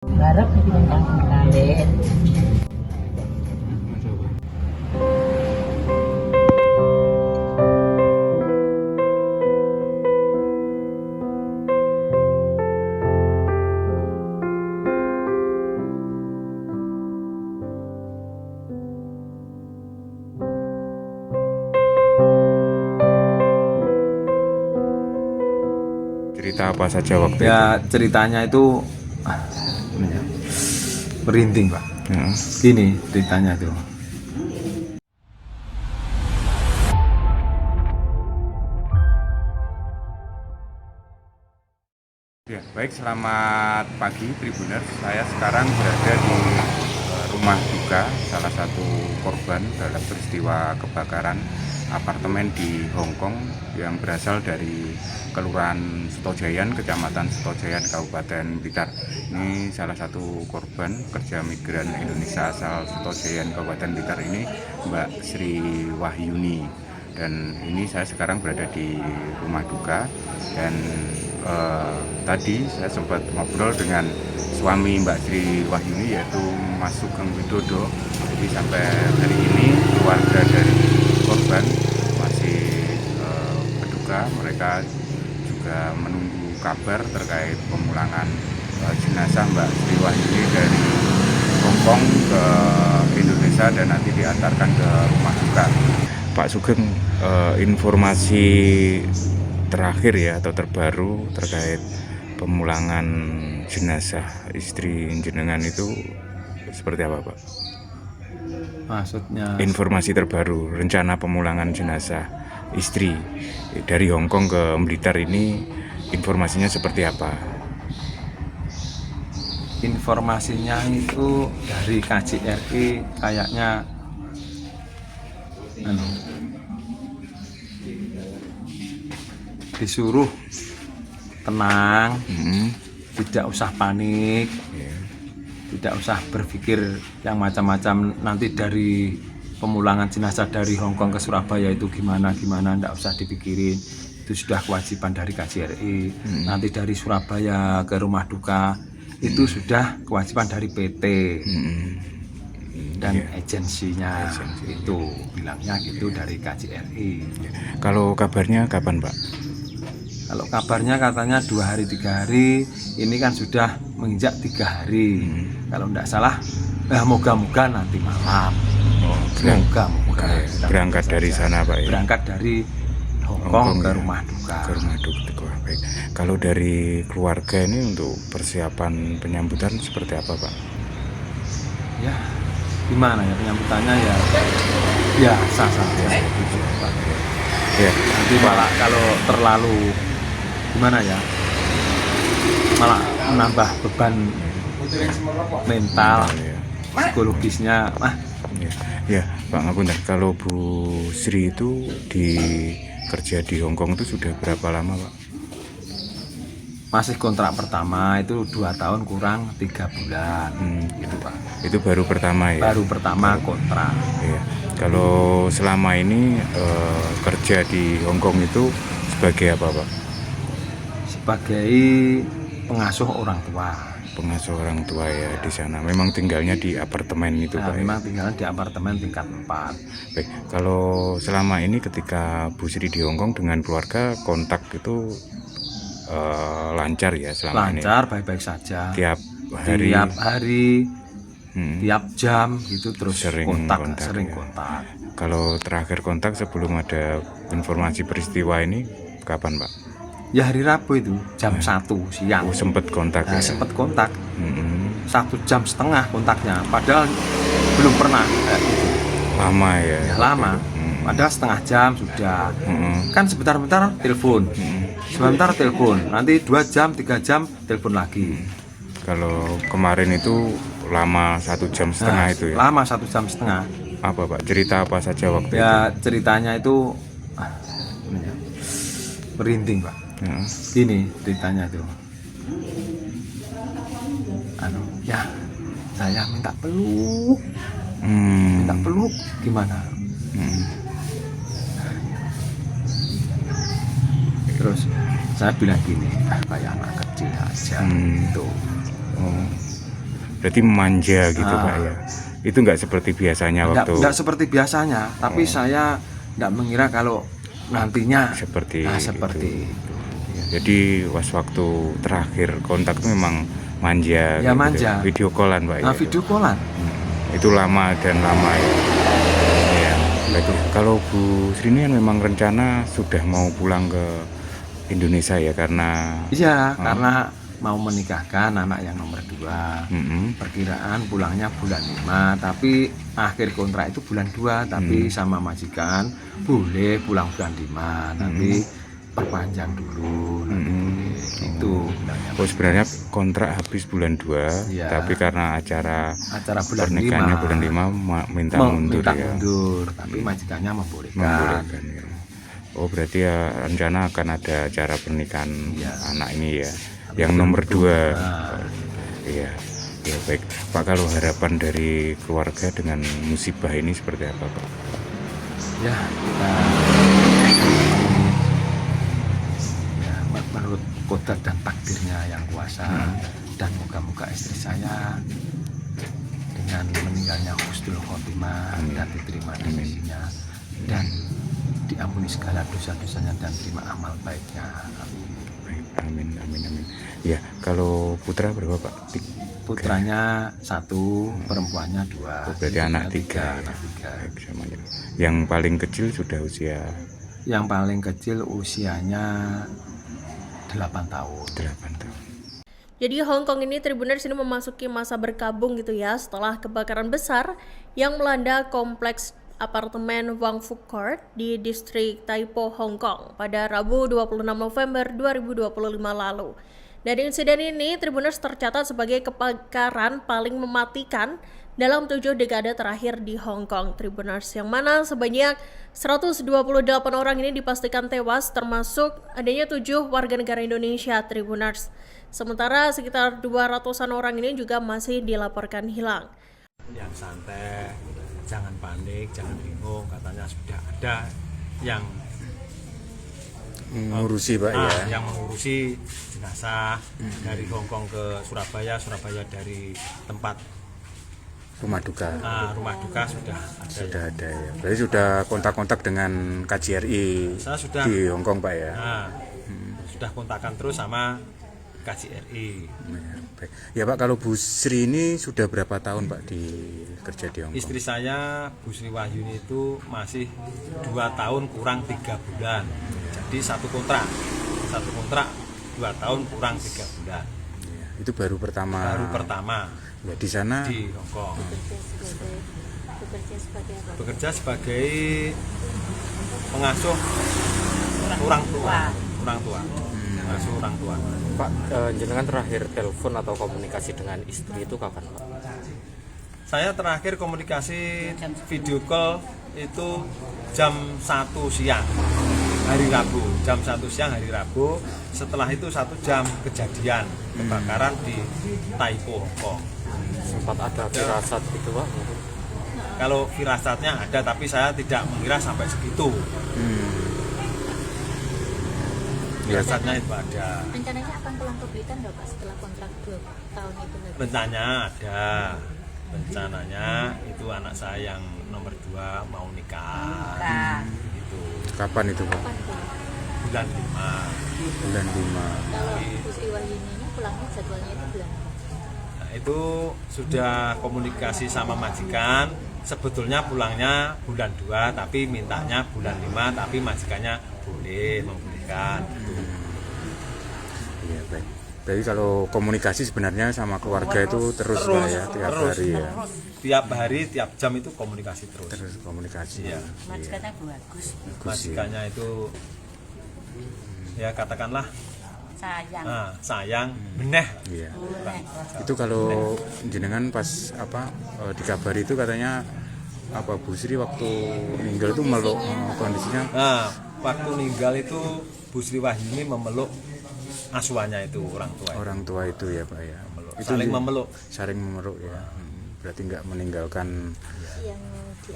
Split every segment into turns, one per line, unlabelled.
Harap tentang kalian.
Cerita apa saja waktu
Ya ceritanya itu ini ya, merinding Pak.
itu?
Gini ceritanya itu.
Ya, baik, selamat pagi Tribuners. Saya sekarang berada di rumah duka salah satu korban dalam peristiwa kebakaran apartemen di Hong Kong yang berasal dari Kelurahan Setojayan, Kecamatan Setojayan, Kabupaten Blitar. Ini salah satu korban kerja migran Indonesia asal Setojayan, Kabupaten Blitar ini, Mbak Sri Wahyuni. Dan ini saya sekarang berada di rumah duka dan tadi saya sempat ngobrol dengan suami Mbak Sri Wahyuni, yaitu Mas Sugeng Widodo. Jadi sampai hari ini keluarga dari korban masih berduka. Mereka juga menunggu kabar terkait pemulangan jenazah Mbak Sri Wahyuni dari Hong Kong ke Indonesia dan nanti diantarkan ke rumah duka. Pak Sugeng, informasi terakhir ya atau terbaru terkait pemulangan jenazah istri jenengan itu seperti apa, Pak?
Maksudnya
Informasi terbaru rencana pemulangan jenazah istri dari Hong Kong ke Blitar ini, informasinya seperti apa?
informasinya itu dari KJRI kayaknya disuruh tenang, tidak usah panik, tidak usah berpikir yang macam-macam. Nanti dari pemulangan jenazah dari Hong Kong ke Surabaya itu gimana, tidak usah dipikirin. Itu sudah kewajiban dari KJRI. Nanti dari Surabaya ke rumah duka itu sudah kewajiban dari PT dan agensinya. Itu bilangnya gitu dari KJRI.
Kalau kabarnya kapan, Pak?
Kalau kabarnya katanya 2 hari 3 hari, ini kan sudah menginjak 3 hari. Kalau tidak salah, moga-moga nanti malam. Moga-moga
berangkat dari sana, Pak, ya?
Berangkat dari Hong Kong ke rumah duka.
Ke rumah duka. Baik. Kalau dari keluarga ini untuk persiapan penyambutan seperti apa, Pak?
Ya, gimana ya penyambutannya ya biasa saja.
Ya.
Nanti malah kalau terlalu gimana ya, malah menambah beban mental, psikologisnya.
Ya, Pak Ngapunten, kalau Bu Sri itu kerja di Hong Kong itu sudah berapa lama, Pak?
Masih kontrak pertama itu 2 tahun kurang 3 bulan, gitu Pak.
Itu baru pertama ya?
Baru pertama kontrak.
Ya. Kalau selama ini kerja di Hong Kong itu sebagai apa, Pak?
Sebagai pengasuh orang tua.
Pengasuh orang tua ya di sana. Memang tinggalnya di apartemen itu,
Nah,
Pak?
memang tinggal di apartemen tingkat 4.
Baik, kalau selama ini ketika Bu Sri di Hong Kong dengan keluarga, kontak itu lancar ya selama ini?
Lancar, baik-baik saja.
Tiap hari?
Tiap hari, tiap jam gitu, terus
Sering
kontak.
Kalau terakhir kontak sebelum ada informasi peristiwa ini kapan, Pak?
Ya hari Rabu itu jam 1 siang.
Oh, sempet kontak ya?
Sempet kontak. 1,5 jam kontaknya, padahal belum pernah gitu.
Lama ya?
Lama. Padahal setengah jam sudah. Kan sebentar-bentar telepon. Sebentar telepon. Nanti 2 jam, 3 jam telepon lagi.
Kalau kemarin itu lama 1,5 jam itu ya?
Lama 1,5 jam.
Apa, Pak? Cerita apa saja waktu itu?
Ya ceritanya itu merinding, Pak. Gini ceritanya itu. Ya saya minta peluk. Minta peluk gimana? Terus saya bilang gini, kayak anak kecil aja gitu.
berarti manja gitu Pak ya. Itu nggak seperti biasanya waktu.
Nggak seperti biasanya, tapi saya nggak mengira kalau nantinya
Seperti
seperti itu.
Jadi pas waktu terakhir kontak itu memang manja.
Ya,
gitu.
manja.
Video callan Pak ya.
Video callan.
Itu lama dan lama ya. Ya. Baik. Kalau Bu Sri ini kan memang rencana sudah mau pulang ke Indonesia ya karena.
Iya, karena mau menikahkan anak yang nomor 2.
Mm-mm.
Perkiraan pulangnya bulan 5, tapi akhir kontrak itu bulan 2, tapi sama majikan boleh pulang bulan 5, tapi perpanjang dulu. Itu bilangnya.
Oh sebenarnya kontrak habis bulan 2,
Iya.
tapi karena acara
bulan
pernikahannya
5
bulan 5 minta mundur ya.
Tapi majikannya membolehkan.
Membolehkan ya. Oh berarti ya rencana akan ada acara pernikahan anak ini ya, yang nomor 2. Iya, ya baik Pak. Kalau harapan dari keluarga dengan musibah ini seperti apa Pak?
Ya, menurut kodrat dan takdirnya yang kuasa, dan moga-moga istri saya dengan meninggalnya husnul khotimah dan diterima remisinya dan diampuni segala dosa-dosanya dan terima amal baiknya.
Amin, amin, amin. Ya, kalau putra berapa Pak?
Putranya 1, perempuannya 2.
Oh, berarti anak 3. Baik, semuanya. Yang paling kecil sudah usia?
Yang paling kecil usianya 8 tahun.
8 tahun.
Jadi Hong Kong ini Tribuners ini memasuki masa berkabung gitu ya setelah kebakaran besar yang melanda kompleks apartemen Wang Fuk Court di distrik Tai Po, Hong Kong pada Rabu 26 November 2025 lalu. Dari insiden ini, Tribuners tercatat sebagai kebakaran paling mematikan dalam 7 dekade terakhir di Hong Kong, Tribuners, yang mana sebanyak 128 orang ini dipastikan tewas, termasuk adanya 7 warga negara Indonesia, Tribuners. Sementara sekitar 200-an orang ini juga masih dilaporkan hilang.
Yang santai, jangan panik, jangan bingung, katanya sudah ada yang
mengurusi Pak ya.
Yang mengurusi jenazah dari Hong Kong ke Surabaya, Surabaya dari tempat
rumah duka.
Rumah duka sudah ada.
Sudah ada ya. Berarti sudah kontak-kontak dengan KJRI di Hong Kong Pak ya.
Sudah kontakkan terus sama KJRI.
Baik. Ya Pak, kalau Bu Sri ini sudah berapa tahun Pak kerja di Hong Kong?
Istri saya Bu Sri Wahyuni itu masih 2 tahun kurang 3 bulan. Jadi satu kontrak 2 tahun kurang 3 bulan.
Ya, itu baru pertama. Ya di sana
di Hong Kong. Bekerja sebagai pengasuh orang tua. Pengasuh orang tua.
Pak, jenengan terakhir telepon atau komunikasi dengan istri itu kapan Pak?
Saya terakhir komunikasi video call itu jam 1 siang hari Rabu, jam 1 siang hari Rabu. Setelah itu 1 jam kejadian kebakaran di Tai Po, Hong Kong.
Sempat ada firasat gitu Pak?
Kalau firasatnya ada, tapi saya tidak mengira sampai segitu. Firasatnya itu ada.
Rencananya akan pulang ke Blitar nggak Pak setelah kontrak 2 tahun itu?
Rencananya ada. Rencananya itu anak saya yang nomor 2 mau nikah. Gitu.
kapan itu Pak?
Bulan 5.
Bulan 5.
Kalau Bu Sri Wahyuni ini pulangnya jadwalnya itu bulan apa?
Nah, itu sudah komunikasi sama majikan. Sebetulnya pulangnya bulan 2, tapi mintanya bulan 5, tapi majikannya boleh membolehkan.
Iya baik. Jadi kalau komunikasi sebenarnya sama keluarga itu terus Pak ya, tiap hari ya.
Tiap hari, tiap jam itu komunikasi terus.
Terus komunikasi.
Iya.
Majikannya bagus,
Majikannya itu ya katakanlah
sayang.
Sayang, beneh.
Iya. Itu kalau jenengan pas dikabari itu katanya Bu Sri waktu meninggal itu meluk kondisinya.
Nah, waktu meninggal itu Bu Sri Wahyuni memeluk asuhannya itu orang tua
itu ya Pak ya. Itu
saling memeluk
ya. Berarti nggak meninggalkan
Yang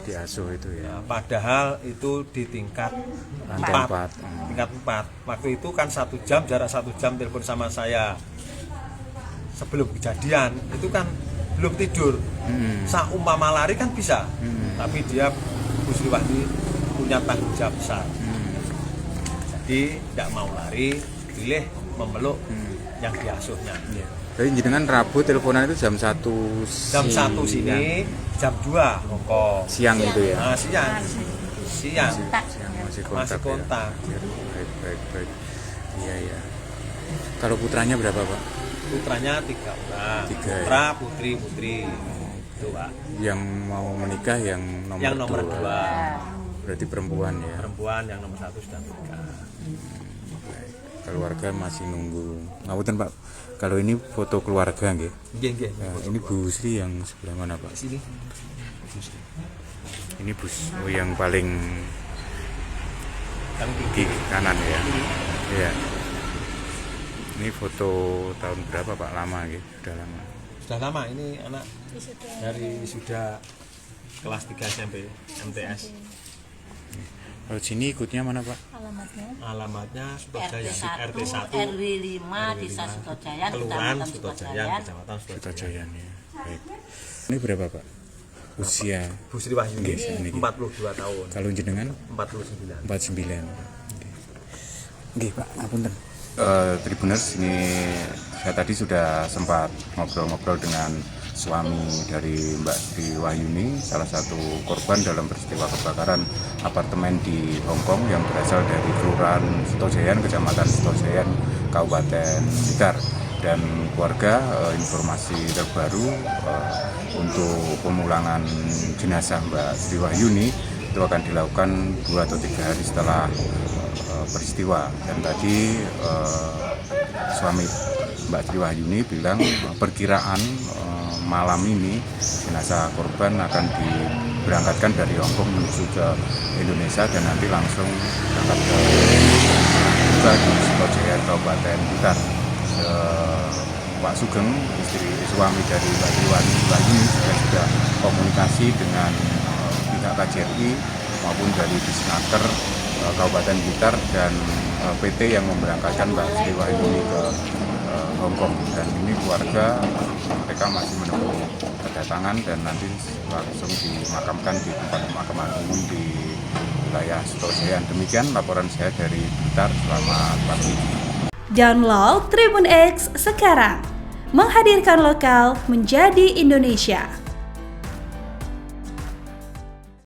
diasuh itu ya.
Padahal itu di tingkat
Lantai 4.
tingkat 4. Waktu itu kan 1 jam, jarak 1 jam telepon sama saya sebelum kejadian itu kan
belum tidur. Saumpama lari kan bisa, tapi dia Bu Sri Wahyuni punya tanggung jawab besar. Jadi tidak mau lari, pilih memeluk yang diasuhnya.
Jadi jenengan Rabu teleponan itu jam 1
Jam 1 sini, jam 2 Hongkong.
siang itu ya.
Nah, siang.
Siang masih kontak.
Masih kontak.
Ya. Baik. Iya. Kalau putranya berapa, Pak?
Putranya 3 orang.
3 ya?
Putra, putri. Itu, Pak.
Yang mau menikah yang nomor
2.
Berarti perempuan ya.
Perempuan yang nomor 1 sudah menikah.
Keluarga masih nunggu. Ngapunten, Pak. Kalau ini foto keluarga nggih.
Nggih.
Nah, ini Bu Sri yang sebelah mana, Pak?
Sini.
Ini yang paling di kanan ya. Iya. Ini foto tahun berapa, Pak? Lama gitu, sudah lama.
Sudah lama ini anak dari sudah kelas 3 SMP MTS.
Kalau sini ikutnya mana, Pak?
Alamatnya Sutojaya
RT 1
RT 1
RW 5 Desa Sutojaya,
Kelurahan
Kecamatan
Sutojaya, Kecamatan Sutojaya.
Sutojayan ya. Baik. Ini berapa, Pak? Usia
Bu Sri Wahyuni
Nggih,
42 tahun.
kalau jenengan
49.
49. Nggih, Pak, ngapunten. Tribuners, ini saya tadi sudah sempat ngobrol-ngobrol dengan suami dari Mbak Sri Wahyuni, salah satu korban dalam peristiwa kebakaran apartemen di Hongkong yang berasal dari Kelurahan Sutojayan, Kecamatan Sutojayan, Kabupaten Blitar. Dan keluarga, informasi terbaru untuk pemulangan jenazah Mbak Sri Wahyuni itu akan dilakukan 2 atau 3 hari setelah peristiwa. Dan tadi suami Mbak Sri Wahyuni bilang perkiraan malam ini jenazah korban akan diberangkatkan dari Hongkong menuju ke Indonesia dan nanti langsung berangkat ke di Sutojaya, Kabupaten Blitar. Pak Sugeng, istri suami dari Mbak Sri Wahyuni, sudah komunikasi dengan pihak KJRI maupun dari Disnaker Kabupaten Blitar dan PT yang memberangkatkan Mbak Sri Wahyuni ke Hongkong. Dan ini keluarga mereka masih menunggu kedatangan dan nanti langsung dimakamkan di tempat pemakaman umum di wilayah Sutojaya. Demikian laporan saya dari Blitar. Selamat pagi.
Download Tribun X sekarang, menghadirkan lokal menjadi Indonesia.